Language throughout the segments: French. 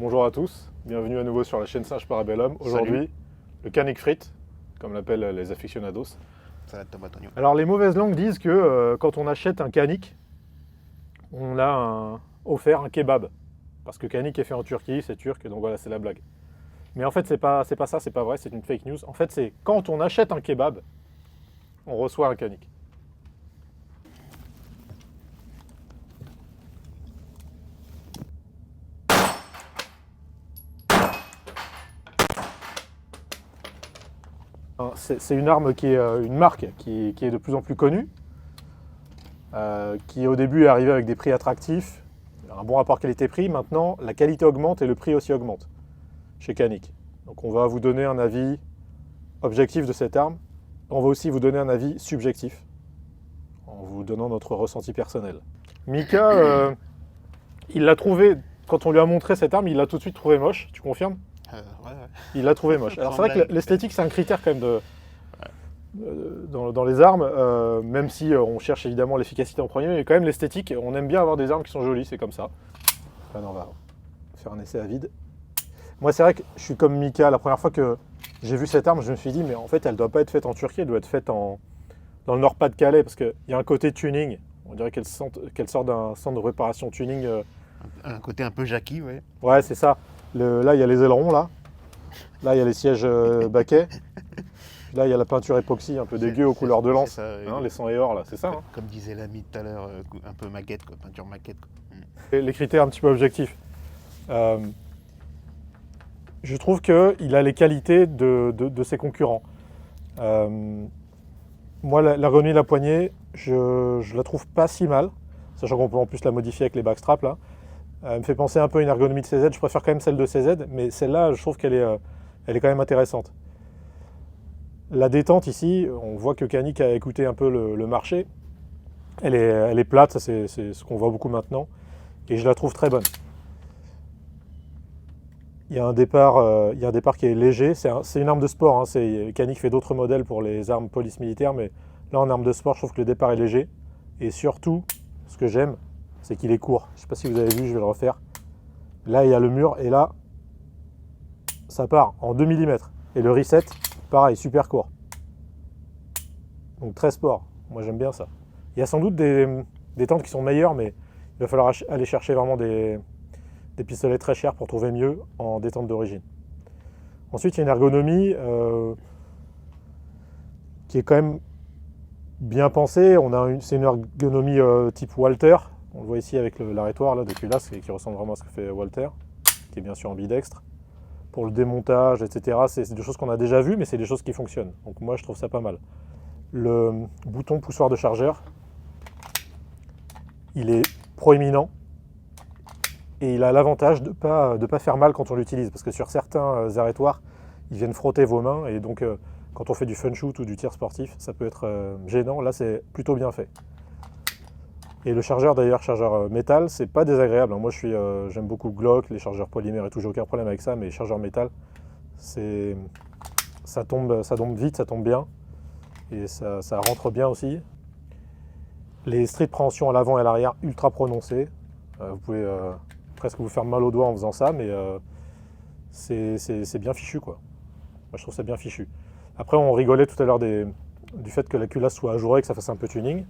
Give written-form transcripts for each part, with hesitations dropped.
Bonjour à tous, bienvenue à nouveau sur la chaîne Singe Parabellum. Aujourd'hui, le Canik Frites, comme l'appellent les aficionados. Salade tomate oignon. Alors les mauvaises langues disent que quand on achète un Canik, on a offert un kebab. Parce que Canik est fait en Turquie, c'est turc, donc voilà, c'est la blague. Mais en fait, c'est pas ça, c'est pas vrai, c'est une fake news. En fait, c'est quand on achète un kebab, on reçoit un Canik. C'est une arme qui est une marque qui est de plus en plus connue, qui au début est arrivée avec des prix attractifs, un bon rapport qualité-prix. Maintenant, la qualité augmente et le prix aussi augmente chez Canik. Donc on va vous donner un avis objectif de cette arme. On va aussi vous donner un avis subjectif en vous donnant notre ressenti personnel. Mika, il l'a trouvé, quand on lui a montré cette arme, il l'a tout de suite trouvé moche, tu confirmes? Ouais. Il l'a trouvé moche. Alors c'est Sans vrai que blague. l'esthétique c'est un critère quand même dans les armes, même si on cherche évidemment l'efficacité en premier, mais quand même l'esthétique, on aime bien avoir des armes qui sont jolies, c'est comme ça. Là, on va faire un essai à vide. Moi c'est vrai que je suis comme Mika, la première fois que j'ai vu cette arme, je me suis dit mais en fait elle doit pas être faite en Turquie, elle doit être faite dans le Nord-Pas-de-Calais, parce qu'il y a un côté tuning, on dirait qu'elle sort d'un centre de réparation tuning. Un côté un peu Jackie, ouais. Ouais c'est ça, là il y a les ailerons là il y a les sièges baquets. Là, il y a la peinture époxy un peu dégueu aux couleurs de lance, les sang et or, là, c'est ça. Hein. Comme disait l'ami tout à l'heure, un peu maquette, quoi, peinture maquette. Quoi. Et les critères un petit peu objectifs. Je trouve qu'il a les qualités de ses concurrents. Moi, l'ergonomie de la poignée, je la trouve pas si mal, sachant qu'on peut en plus la modifier avec les backstraps. Là. Elle me fait penser un peu à une ergonomie de CZ. Je préfère quand même celle de CZ, mais celle-là, je trouve qu'elle est quand même intéressante. La détente ici, on voit que Canik a écouté un peu le marché. Elle est plate, ça c'est ce qu'on voit beaucoup maintenant. Et je la trouve très bonne. Il y a un départ qui est léger. C'est une arme de sport. Hein. Canik fait d'autres modèles pour les armes police militaires, mais là en arme de sport, je trouve que le départ est léger. Et surtout, ce que j'aime, c'est qu'il est court. Je ne sais pas si vous avez vu, je vais le refaire. Là, il y a le mur et là, ça part en 2 mm. Et le reset, pareil, super court. Donc très sport. Moi, j'aime bien ça. Il y a sans doute des tentes qui sont meilleures, mais il va falloir aller chercher vraiment des pistolets très chers pour trouver mieux en détente d'origine. Ensuite, il y a une ergonomie qui est quand même bien pensée. C'est une ergonomie type Walther. On le voit ici avec l'arrêtoir de culasse qui ressemble vraiment à ce que fait Walther, qui est bien sûr ambidextre. Pour le démontage, etc., c'est des choses qu'on a déjà vues, mais c'est des choses qui fonctionnent. Donc moi, je trouve ça pas mal. Le bouton poussoir de chargeur, il est proéminent et il a l'avantage de ne pas faire mal quand on l'utilise, parce que sur certains arrêtoirs, ils viennent frotter vos mains et donc quand on fait du fun shoot ou du tir sportif, ça peut être gênant. Là, c'est plutôt bien fait. Et le chargeur, d'ailleurs, chargeur métal, c'est pas désagréable. Moi, j'aime beaucoup Glock, les chargeurs polymères et tout, j'ai aucun problème avec ça, mais les chargeurs métal, ça tombe vite, ça tombe bien. Et ça rentre bien aussi. Les stries de préhension à l'avant et à l'arrière ultra prononcées. Vous pouvez presque vous faire mal aux doigts en faisant ça, mais c'est bien fichu quoi. Moi je trouve ça bien fichu. Après on rigolait tout à l'heure du fait que la culasse soit ajourée, que ça fasse un peu tuning.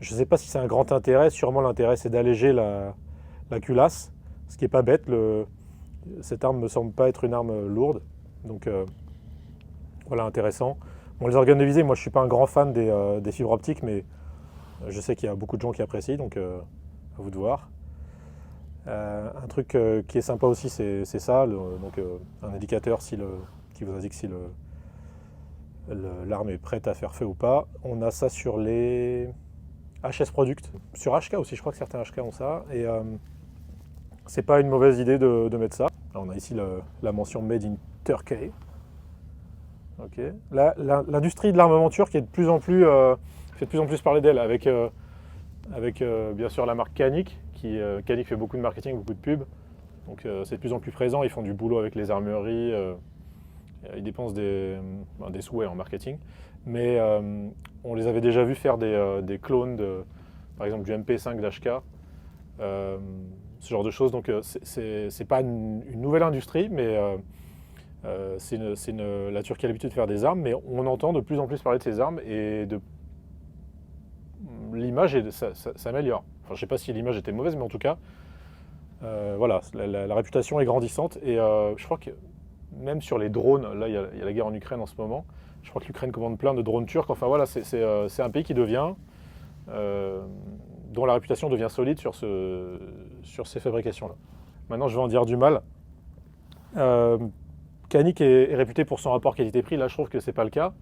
Je ne sais pas si c'est un grand intérêt, sûrement l'intérêt c'est d'alléger la culasse, ce qui n'est pas bête. Cette arme ne me semble pas être une arme lourde, donc voilà intéressant. Bon, les organes de visée, moi je ne suis pas un grand fan des fibres optiques, mais je sais qu'il y a beaucoup de gens qui apprécient, donc à vous de voir. Un truc qui est sympa aussi, c'est ça, un indicateur qui vous indique si l'arme est prête à faire feu ou pas. On a ça sur les HS Product, sur HK aussi, je crois que certains HK ont ça, et c'est pas une mauvaise idée de mettre ça. Là, on a ici la mention Made in Turkey. Okay. L'industrie de l'armement turc est fait de plus en plus parler d'elle, avec bien sûr la marque Canik, Canik fait beaucoup de marketing, beaucoup de pubs, donc c'est de plus en plus présent, ils font du boulot avec les armureries, ils dépensent des sous en marketing, mais on les avait déjà vus faire des clones, par exemple du MP5 d'HK, ce genre de choses. Donc c'est pas une nouvelle industrie, mais la Turquie a l'habitude de faire des armes, mais on entend de plus en plus parler de ces armes et l'image s'améliore. Enfin, je ne sais pas si l'image était mauvaise, mais en tout cas, voilà, la réputation est grandissante. Et je crois que même sur les drones, là, il y a la guerre en Ukraine en ce moment. Je crois que l'Ukraine commande plein de drones turcs. Enfin voilà, c'est un pays qui devient, dont la réputation devient solide sur ces fabrications-là. Maintenant, je vais en dire du mal. Canik est réputé pour son rapport qualité-prix. Là, je trouve que ce n'est pas le cas.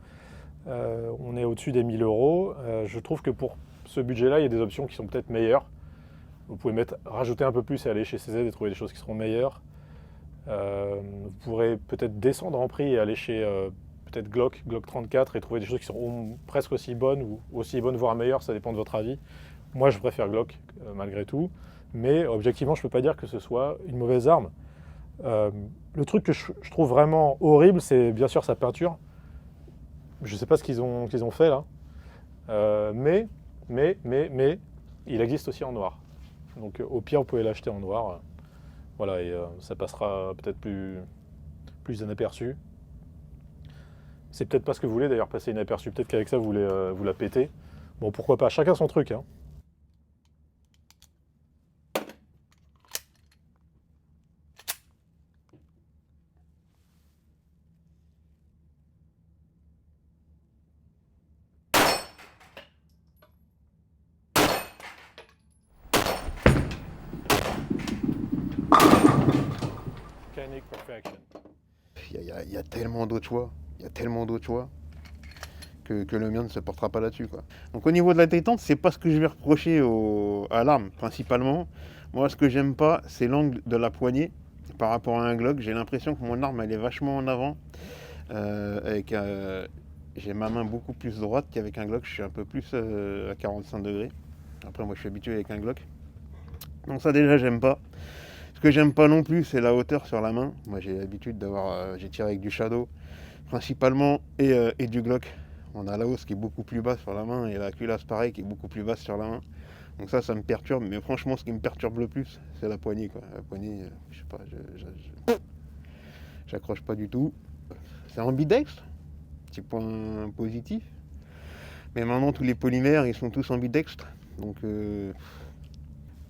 On est au-dessus des 1000 euros. Je trouve que pour ce budget-là, il y a des options qui sont peut-être meilleures. Vous pouvez rajouter un peu plus et aller chez CZ et trouver des choses qui seront meilleures. Vous pourrez peut-être descendre en prix et aller chez peut-être Glock 34 et trouver des choses qui seront presque aussi bonnes ou aussi bonnes, voire meilleures, ça dépend de votre avis. Moi, je préfère Glock malgré tout, mais objectivement, je ne peux pas dire que ce soit une mauvaise arme. Le truc que je trouve vraiment horrible, c'est bien sûr sa peinture. Je ne sais pas ce qu'ils ont fait là, mais il existe aussi en noir. Donc au pire, vous pouvez l'acheter en noir. Voilà, et ça passera peut-être plus inaperçu. C'est peut-être pas ce que vous voulez d'ailleurs, passer inaperçu. Peut-être qu'avec ça, vous voulez vous la péter. Bon, pourquoi pas, chacun son truc, hein. Canik Perfection. Il y a tellement d'autres choix. Il y a tellement d'autres choix que le mien ne se portera pas là-dessus, quoi. Donc au niveau de la détente, c'est pas ce que je vais reprocher à l'arme principalement. Moi, ce que j'aime pas, c'est l'angle de la poignée par rapport à un Glock. J'ai l'impression que mon arme, elle est vachement en avant. J'ai ma main beaucoup plus droite qu'avec un Glock. Je suis un peu plus à 45 degrés. Après, moi, je suis habitué avec un Glock. Donc ça, déjà, j'aime pas. Ce que j'aime pas non plus, c'est la hauteur sur la main. Moi, j'ai l'habitude j'ai tiré avec du Shadow principalement et du Glock. On a la hausse qui est beaucoup plus basse sur la main et la culasse pareil qui est beaucoup plus basse sur la main. Donc ça me perturbe. Mais franchement, ce qui me perturbe le plus, c'est la poignée, quoi. La poignée, je sais pas, j'accroche pas du tout. C'est ambidextre, petit point positif. Mais maintenant, tous les polymères, ils sont tous ambidextres. Donc,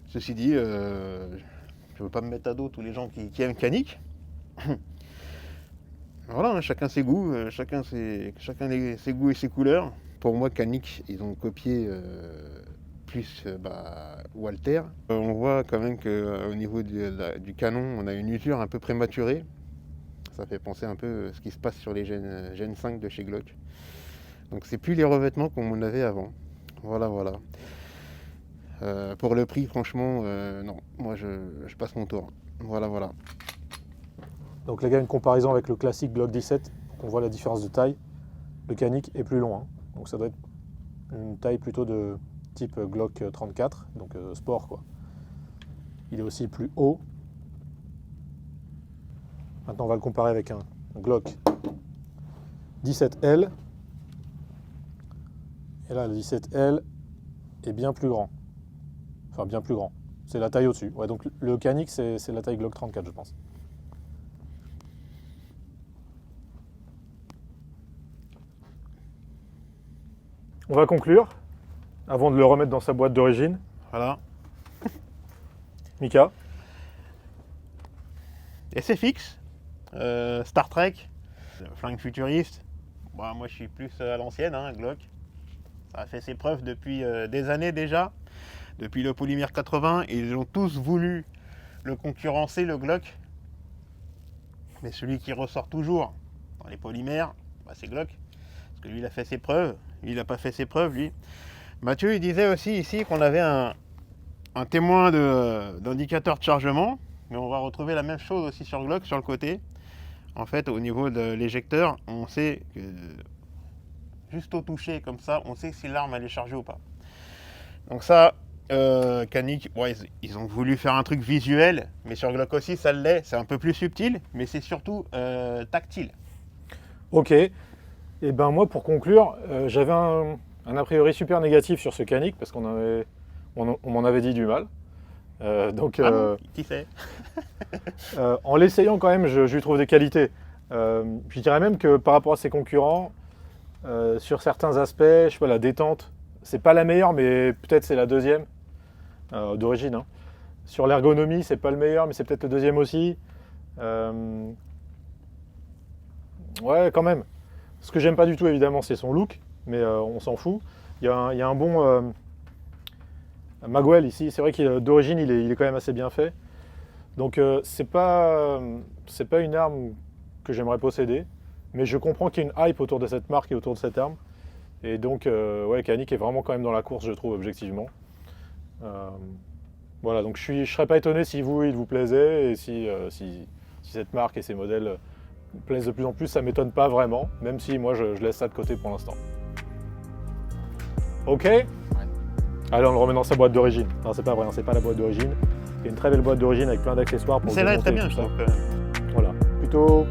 ceci dit, je veux pas me mettre à dos tous les gens qui aiment Canik. Voilà, hein, chacun ses goûts, chacun ses goûts et ses couleurs. Pour moi, Canik, ils ont copié plus Walther. On voit quand même qu'au niveau du canon, on a une usure un peu prématurée. Ça fait penser un peu à ce qui se passe sur les Gen 5 de chez Glock. Donc c'est plus les revêtements comme on avait avant. Voilà. Pour le prix, franchement, non. Moi, je passe mon tour. Voilà. Donc les gars, une comparaison avec le classique Glock 17, on voit la différence de taille. Le Canik est plus long, hein. Donc ça doit être une taille plutôt de type Glock 34, donc sport quoi. Il est aussi plus haut. Maintenant on va le comparer avec un Glock 17L. Et là le 17L est bien plus grand. Enfin bien plus grand. C'est la taille au-dessus. Ouais, donc le Canik c'est la taille Glock 34 je pense. On va conclure, avant de le remettre dans sa boîte d'origine. Voilà. Mika. SFX, Star Trek, flingue futuriste. Bon, moi je suis plus à l'ancienne, hein, Glock. Ça a fait ses preuves depuis des années déjà. Depuis le polymère 80, ils ont tous voulu le concurrencer, le Glock. Mais celui qui ressort toujours dans les polymères, c'est Glock. Parce que lui, il a fait ses preuves. Lui, il n'a pas fait ses preuves, lui. Mathieu, il disait aussi ici qu'on avait un témoin d'indicateur de chargement. Mais on va retrouver la même chose aussi sur Glock, sur le côté. En fait, au niveau de l'éjecteur, on sait que juste au toucher, comme ça, on sait si l'arme elle est chargée ou pas. Donc ça, Canik, ouais, ils ont voulu faire un truc visuel, mais sur Glock aussi, ça l'est. C'est un peu plus subtil, mais c'est surtout tactile. Ok. Et ben moi, pour conclure, j'avais un a priori super négatif sur ce Canik, parce qu'on m'en avait dit du mal. Donc, Ah bon, qui sait? en l'essayant quand même, je lui trouve des qualités. Je dirais même que par rapport à ses concurrents, sur certains aspects, je sais pas, la détente, c'est pas la meilleure, mais peut-être c'est la deuxième d'origine. Hein. Sur l'ergonomie, c'est pas le meilleur, mais c'est peut-être le deuxième aussi. Ouais, quand même. Ce que j'aime pas du tout, évidemment, c'est son look, mais on s'en fout. Il y a un bon Magwell ici. C'est vrai qu'il d'origine, il est quand même assez bien fait. Donc c'est pas une arme que j'aimerais posséder, mais je comprends qu'il y ait une hype autour de cette marque et autour de cette arme. Et donc, ouais, Canik est vraiment quand même dans la course, je trouve, objectivement. Voilà, donc je serais pas étonné si il vous plaisait et si cette marque et ces modèles plaisent de plus en plus, ça m'étonne pas vraiment, même si moi je laisse ça de côté pour l'instant. Ok. Allez, on le remet dans sa boîte d'origine. Non, c'est pas vrai, c'est pas la boîte d'origine. Il y a une très belle boîte d'origine avec plein d'accessoires pour Celle-là est très démonter bien, tout je ça. trouve. Quand même. Voilà, plutôt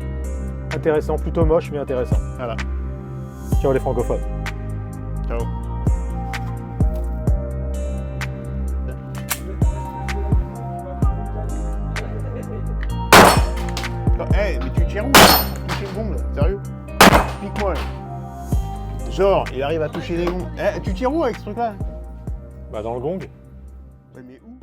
intéressant, plutôt moche, mais intéressant. Voilà. Ciao les francophones. Ciao. Hey, mais tu tires où? Toucher le gong là, sérieux? Explique-moi là. Genre, il arrive à toucher les gongs. Eh, tu tires où avec ce truc là? Bah dans le gong. Ouais, mais où?